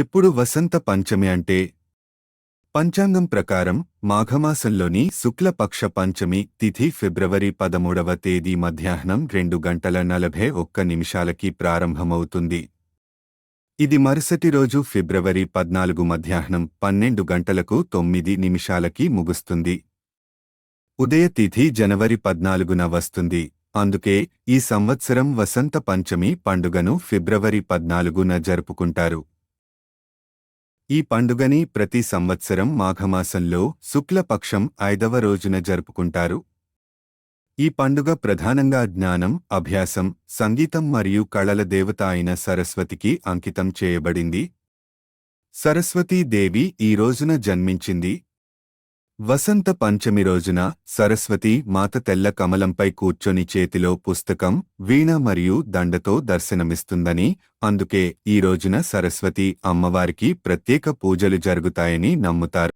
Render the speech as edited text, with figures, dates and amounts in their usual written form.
ఎప్పుడు వసంత పంచమి అంటే? పంచాంగం ప్రకారం మాఘమాసంలోని శుక్లపక్ష పంచమి తిథి ఫిబ్రవరి 13వ తేదీ మధ్యాహ్నం 2:41 ప్రారంభమవుతుంది. ఇది మరుసటి రోజు ఫిబ్రవరి 14 మధ్యాహ్నం 12:09 ముగుస్తుంది. ఉదయ తిథి జనవరి 14న వస్తుంది. అందుకే ఈ సంవత్సరం వసంత పంచమి పండుగను ఫిబ్రవరి 14న జరుపుకుంటారు. ఈ పండుగని ప్రతి సంవత్సరం మాఘమాసంలో శుక్లపక్షం 5వ రోజున జరుపుకుంటారు. ఈ పండుగ ప్రధానంగా జ్ఞానం, అభ్యాసం, సంగీతం మరియు కళల దేవత అయిన సరస్వతికి అంకితం చేయబడింది. సరస్వతీ దేవి ఈ రోజున జన్మించింది. వసంత పంచమి రోజున సరస్వతి మాత తెల్ల కమలంపై కూర్చొని చేతిలో పుస్తకం, వీణ మరియు దండతో దర్శనమిస్తుందని, అందుకే ఈ రోజున సరస్వతి అమ్మవారికి ప్రత్యేక పూజలు జరుగుతాయని నమ్ముతారు.